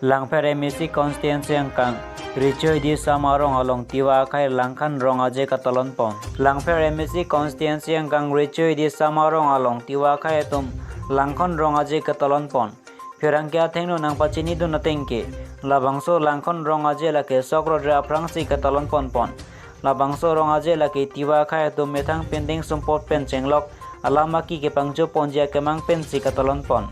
Langfer MSC constituency angkang Richoy di samarong along tiwa kay langkan rong aje katalon pon. Langfer MSC constituency angkang Richoy di samarong along tiwa kay tum langkon rong aje katalon pon. Firangkya thengno nang pachini do natengke labangso langkon rong aje lake sokro dra prangsi katalon pon pon. Labangso rong aje lake tiwa kay tum methang pending sumpot pen chenglok alamaki ke pangjo ponjia kemang pensi katalon pon.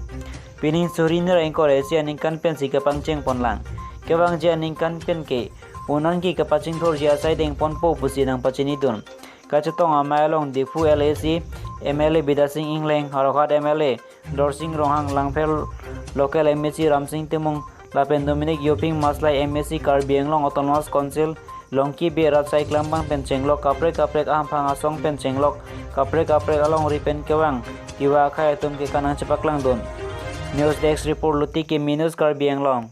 Pining suriner engkor Asia ningkan pen si kapangceng pon lang. Kebang jia ningkan pen ke unan ki kapacing thor jia sai deng pon po pusi nang pachini dun. Kacetong amayalong difu LAC MLA Bidasing Ingleng Harokat MLA Dorsing Rohang Langfer Local MSC Ramsing Timung Lapen Dominic Yoping Maslai MSC Karbi Anglong Autonomous Council Longki be Ratsai Klambang pen cenglok kaprek ampang asong pen cenglok kaprek along ripen kewang tiwa kaya tum ke kanang cepak lang dun. News Desk report Luti ke Minus Karbi Anglong.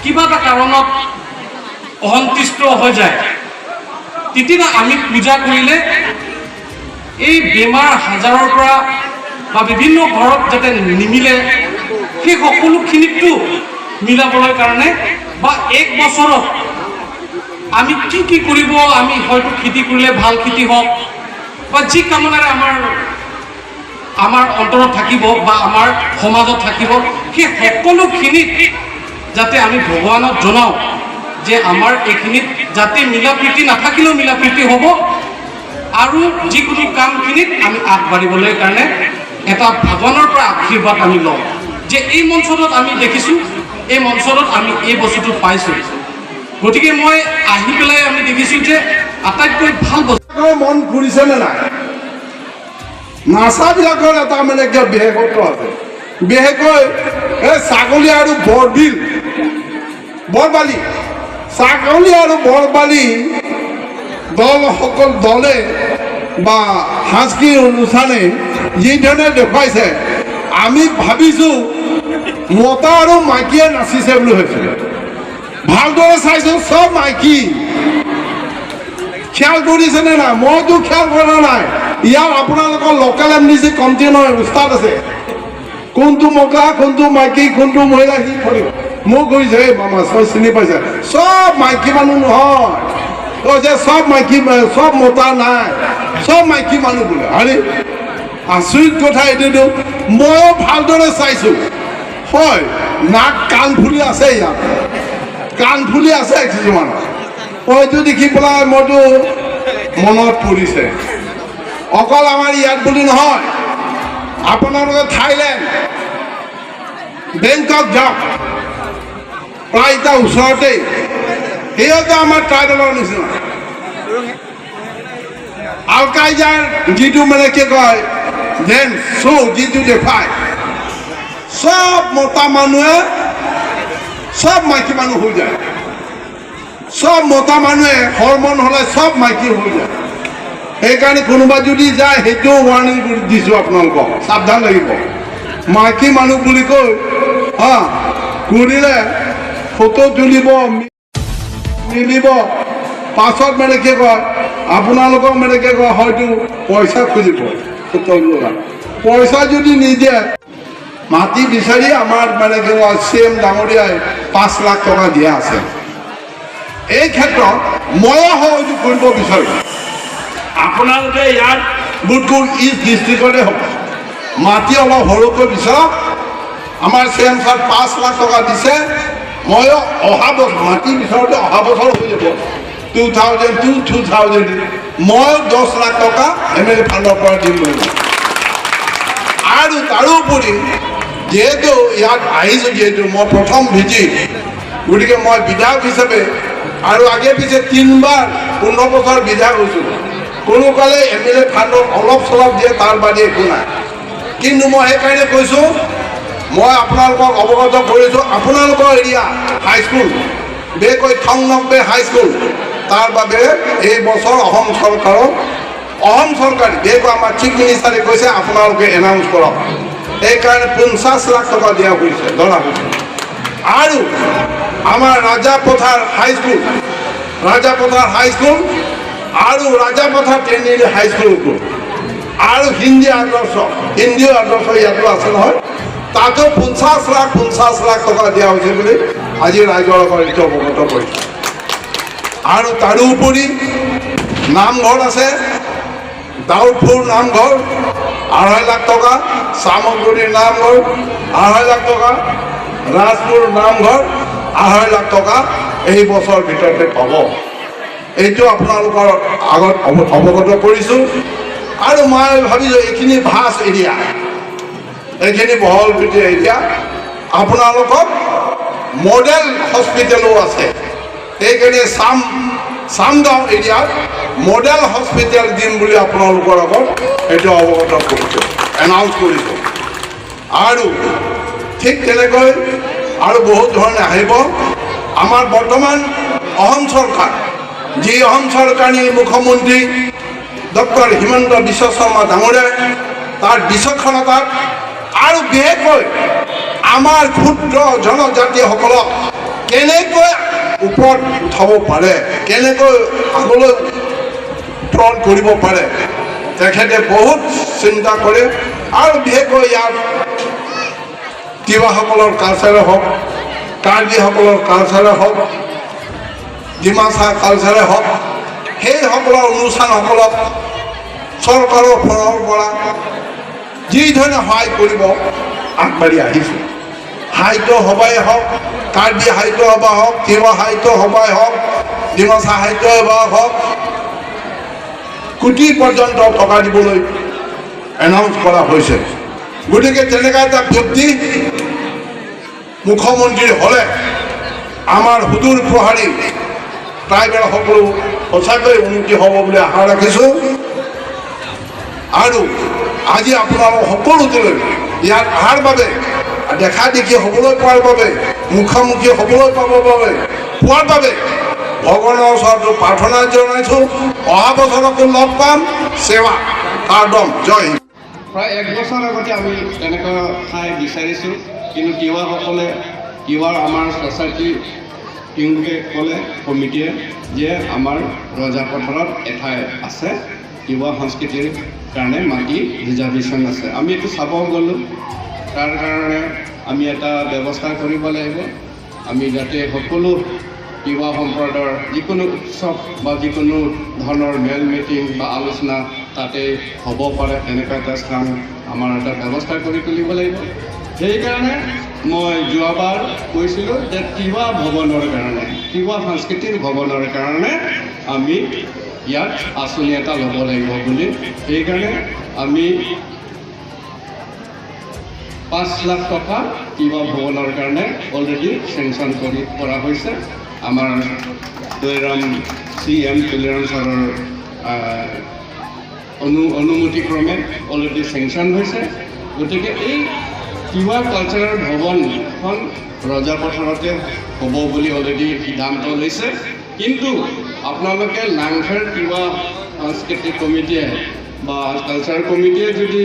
কিবা এটা কাৰণত অসন্তুষ্ট হৈ যায় তেতিয়া আমি পূজা কৰিলে এই বেমাৰ হাজাৰৰ পৰা বা বিভিন্ন ঘৰত যাতে নিমিলে সেই সকলোখিনিটো মিলাবলৈ কাৰণে বা এক বছৰত আমি কি কৰিব আমি হয়তো খেতি কৰিলে ভাল খেতি হওক বা যি কামনাৰে আমাৰ অন্তৰত থাকিব বা আমাৰ সমাজত থাকিব সেই সকলোখিনিত যাতে আমি ভগৱানক জনাও যে আমাৰ এইখিনিত যাতে মিলাপ্ৰীতি নাথাকিলেও মিলাপ্ৰীতি হ'ব আৰু যিকোনো কামখিনিত আমি আগবাঢ়িবলৈ কাৰণে এটা ভগৱানৰ পৰা আশীৰ্বাদ আমি লওঁ যে এই মঞ্চত আমি দেখিছোঁ এই মঞ্চত আমি এই বস্তুটো পাইছোঁ গতিকে মই আহি পেলাই আমি দেখিছোঁ যে আটাইতকৈ ভাল বস্তু মন ঘূৰিছেনে নাই নাচাবিলাকৰ এটা মানে বিশেষত্ব আছে বিশেষকৈ এই ছাগলী আৰু বৰবালি ছাগলী আৰু বৰবালি দলে বা সাংস্কৃতিক অনুষ্ঠানে যিধৰণে দেখুৱাইছে আমি ভাবিছোঁ মতা আৰু মাইকীয়ে নাচিছে বুলি ভাবিছিলোঁ ভালদৰে চাইছোঁ চব মাইকী খেয়াল কৰিছেনে নাই মইতো খেয়াল কৰা নাই ইয়াৰ আপোনালোকৰ লোকেল এমডিচি কণ্টেইনাৰ উস্তাদ আছে কোনটো মতা কোনটো মাইকী কোনটো মহিলা সি কৰিব মোক কৈছে এই মামা চব চিনি পাইছে চব মাইকী মানুহ নহয় কৈছে চব মাইকী চব মতা নাই চব মাইকী মানুহ বোলে আৰে আচৰিত কথা এইটো ময়ো ভালদৰে চাইছোঁ হয় নাক কাণ ফুলি আছে ইয়াত কাণ ফুলি আছে কিছুমান হয়তো দেখি পেলাই মইতো মনত পৰিছে অকল আমাৰ ইয়াত বুলি নহয় আপোনালোকে থাইলেণ্ড বেংকক যাওক প্ৰায় এতিয়া ওচৰতে সেয়াতো আমাৰ ট্ৰাইবেলৰ নিচিনা আল কাইজাৰ যিটো মানে কি কয় ডেন্স শ্ব' যিটো দেখুৱায় চব মতা মানুহে চব মাইকী মানুহ হৈ যায় সব মতা মানুহে হৰমন হলে সব মাইকী হৈ যায় সেইকাৰণে কোনোবা যদি যায় সেইটো ৱাৰ্ণিং দিছোঁ আপোনালোকক সাৱধান লাগিব মাইকী মানুহ বুলি কৈ কৰিলে ফটো তুলিব মিলিব পাছত মানে কি কয় আপোনালোকক মানে কি কয় হয়তো পইচা খুজিব পইচা যদি নিদিয়ে মাটি বিচাৰি আমাৰ মানে কি কয় CM ডাঙৰীয়াই 5 লাখ টকা দিয়া আছে এই ক্ষেত্ৰত ময়ো হয়তো কৰিব বিচাৰোঁ আপোনালোকে ইয়াত বুটকুল ইষ্ট ডিষ্ট্ৰিক্টতে হ'ব মাটি অলপ সৰুকৈ বিচাৰক আমাৰ CM ছাৰ 5 লাখ টকা দিছে ময়ো অহা বছৰ মাটি বিচাৰোঁতে অহা বছৰ হৈ যাব 2002-2000 মই 10 লাখ টকা MLA ফাণ্ডৰ পৰা দিম আৰু তাৰোপৰি যেহেতু ইয়াত আহিছোঁ যেহেতু মই প্ৰথম ভিজিট গতিকে মই বিধায়ক হিচাপে আৰু আগে পিছে 3 বাৰ 15 বছৰ বিধায়ক হৈছোঁ কোনো কালে MLA ফাণ্ডত অলপ চলপ দিয়ে তাৰ বাদে একো নাই কিন্তু মই সেইকাৰণে কৈছোঁ মই আপোনালোকক অৱগত কৰিছোঁ আপোনালোকৰ এৰিয়া হাইস্কুল বেকৈ থংনকবে হাইস্কুল তাৰ বাবে এই বছৰ অসম চৰকাৰে বেকৈ আমাৰ চিফ মিনিষ্টাৰে কৈছে আপোনালোকে এনাউন্স কৰক এইকাৰণে 50 লাখ টকা দিয়া হৈছে ধৰা হৈছে আৰু আমাৰ ৰাজাপথাৰ হাইস্কুল আৰু ৰাজাপথাৰ ট্ৰেইনিং হাইস্কুলটো আৰু হিন্দী আদৰ্শ ইয়াতো আছে নহয় তাতো 50 লাখ টকা দিয়া হৈছে বুলি আজি ৰাইজৰ লগত এইটো অৱগত কৰিছে আৰু তাৰোপৰি নামঘৰ আছে দাউদপুৰ নামঘৰ 2.5 লাখ টকা সামগ্ৰীৰ নামঘৰ 2.5 লাখ টকা ৰাজপুৰ নামঘৰ 2.5 লাখ টকা এই বছৰ ভিতৰতে পাব এইটো আপোনালোকৰ আগত অৱগত কৰিছোঁ আৰু মই ভাবিছোঁ এইখিনি ভাস এৰিয়া এইখিনি বহল পিঠি এৰিয়া আপোনালোকক মডেল হস্পিটেলো আছে এইখিনি চামগাঁও এৰিয়াত মডেল হস্পিটেল দিম বুলি আপোনালোকৰ আগত এইটো অৱগত কৰিছোঁ এনাউন্স কৰিছোঁ আৰু ঠিক তেনেকৈ আৰু বহুত ধৰণে আহিব আমাৰ বৰ্তমান অসম চৰকাৰ যি অসম চৰকাৰী মুখ্যমন্ত্ৰী ডক্টৰ হিমন্ত বিশ্ব শৰ্মা ডাঙৰীয়াই তাৰ বিচক্ষণতাত আৰু বিশেষকৈ আমাৰ ক্ষুদ্ৰ জনজাতিসকলক কেনেকৈ ওপৰত উঠাব পাৰে কেনেকৈ আগলৈ উত্তৰণ কৰিব পাৰে তেখেতে বহুত চিন্তা কৰে আৰু বিশেষকৈ ইয়াত তিৱাসকলৰ কালচাৰে হওক কাৰ্বিসকলৰ কালচাৰে হওক ডিমাচা কালচাৰে হওক সেইসকলৰ অনুষ্ঠানসকলক চৰকাৰৰ ফালৰ পৰা যি ধৰণে সহায় কৰিব আগবাঢ়ি আহিছোঁ সাহিত্য সভাই হওক কাৰ্বি সাহিত্য সভা হওক তিৱা সাহিত্য সভাই হওক ডিমাচা সাহিত্য সভা হওক কোটি পৰ্যন্ত টকা দিবলৈ এনাউন্স কৰা হৈছে গতিকে তেনেকুৱা এটা ব্যক্তি মুখ্যমন্ত্ৰী হ'লে আমাৰ সুদূৰ প্ৰসাৰী ট্ৰাইবেল সকলো সঁচাকৈ উন্নতি হ'ব বুলি আশা ৰাখিছোঁ আৰু আজি আপোনালোক সকলোলৈ ইয়াত অহাৰ বাবে দেখা দেখি হ'বলৈ পোৱাৰ বাবে মুখামুখি হ'বলৈ পোৱাৰ বাবে ভগৱানৰ ওচৰত প্ৰাৰ্থনা জনাইছোঁ অহা বছৰতো লগ পাম সেৱা কাৰ্ডম জয় হিন্দ প্ৰায় 1 বছৰ আগতে আমি তেনেকুৱা ঠাই বিচাৰিছোঁ কিন্তু তিৱাসকলে তিৱাৰ আমাৰ ছ'চাইটি তেওঁলোকে ক'লে কমিটিয়ে যে আমাৰ ৰজাপথাৰত এঠাই আছে তিৱা সংস্কৃতিৰ কাৰণে মাটি ৰিজাৰ্ভেশ্যন আছে আমি এইটো চাব গ'লোঁ তাৰ কাৰণে আমি এটা ব্যৱস্থা কৰিব লাগিব আমি যাতে সকলো তিৱা সম্প্ৰদায়ৰ যিকোনো উৎসৱ বা যিকোনো ধৰণৰ মেল মিটিং বা আলোচনা তাতে হ'ব পাৰে তেনেকুৱা এটা স্থান আমাৰ এটা ব্যৱস্থা কৰি তুলিব লাগিব সেইকাৰণে মই যোৱাবাৰ কৈছিলোঁ যে তিৱা ভৱনৰ কাৰণে তিৱা সাংস্কৃতিক ভৱনৰ কাৰণে আমি ইয়াত আঁচনি এটা ল'ব লাগিব বুলি সেইকাৰণে আমি 5 লাখ টকা তিৱা ভৱনৰ কাৰণে অলৰেডি চেংচন কৰা হৈছে আমাৰ তুলিৰাম CM তুলিৰাম ছাৰৰ অনুমতিক্ৰমে অলৰেডি চেংচন হৈছে গতিকে এই তিৱা কালচাৰেল ভৱনখন ৰজাপথাৰতে হ'ব বুলি অলৰেডি সিদ্ধান্ত লৈছে কিন্তু আপোনালোকে লাংখেৰ তিৱা সাংস্কৃতিক কমিটিয়ে বা কালচাৰ কমিটিয়ে যদি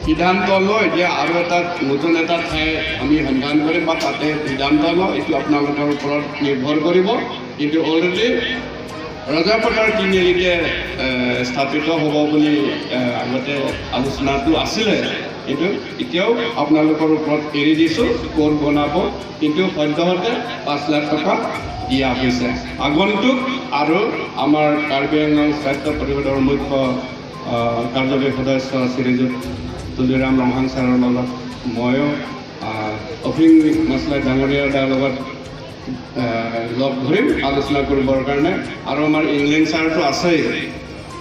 সিদ্ধান্ত লয় যে আৰু এটা নতুন এটা ঠাই আমি সন্ধান কৰিম বা তাতে সিদ্ধান্ত লওঁ এইটো আপোনালোকৰ ওপৰত নিৰ্ভৰ কৰিব কিন্তু অলৰেডি ৰজাপথাৰ তিনিআলিতে স্থাপিত হ'ব বুলি আগতে আলোচনাটো আছিলে কিন্তু এতিয়াও আপোনালোকৰ ওপৰত এৰি দিছোঁ ক'ত বনাব কিন্তু সদ্যহতে 5 লাখ টকা দিয়া হৈছে আগন্তুক আৰু আমাৰ কাৰ্বি আংলং স্বাস্থ্য পৰিষদৰ মুখ্য কাৰ্যবাহী সদস্য শ্ৰীযুত তুলিৰাম লমহাং ছাৰৰ লগত ময়ো অফিং মাছলাই ডাঙৰীয়াৰ লগত লগ ধৰিম আলোচনা কৰিবৰ কাৰণে আৰু আমাৰ ইংলেণ্ড ছাৰটো আছেই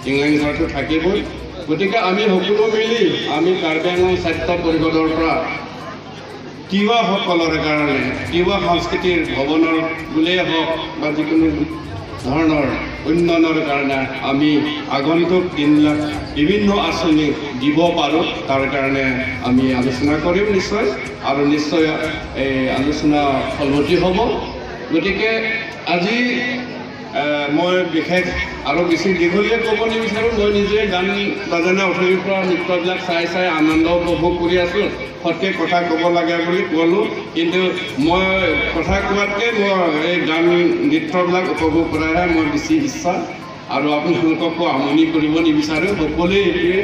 ইংলেণ্ড ছাৰটো থাকিবই গতিকে আমি সকলো মিলি আমি কাৰ্বি আংলং স্বাস্থ্য পৰিষদৰ পৰা তিৱাসকলৰ কাৰণে তিৱা সংস্কৃতিৰ ভৱনৰ বুলিয়েই হওক বা যিকোনো ধৰণৰ উন্নয়নৰ কাৰণে আমি আগন্তুক দিনবিলাক বিভিন্ন আঁচনি দিব পাৰোঁ তাৰ কাৰণে আমি আলোচনা কৰিম নিশ্চয় আৰু নিশ্চয় এই আলোচনা ফলৱতী হ'ব গতিকে আজি মই বিশেষ আৰু বেছি দীঘলীয়া ক'ব নিবিচাৰোঁ মই নিজে গান বাজানা অথনিৰ পৰা নৃত্যবিলাক চাই আনন্দ উপভোগ কৰি আছোঁ সত্যি কথা ক'ব লাগে বুলি ক'লোঁ কিন্তু মই কথা কোৱাতকৈ মই এই গান নৃত্যবিলাক উপভোগ কৰাহে মই বেছি ইচ্ছা আৰু আপোনালোককো আমনি কৰিব নিবিচাৰোঁ সকলোৱে এইটোৱে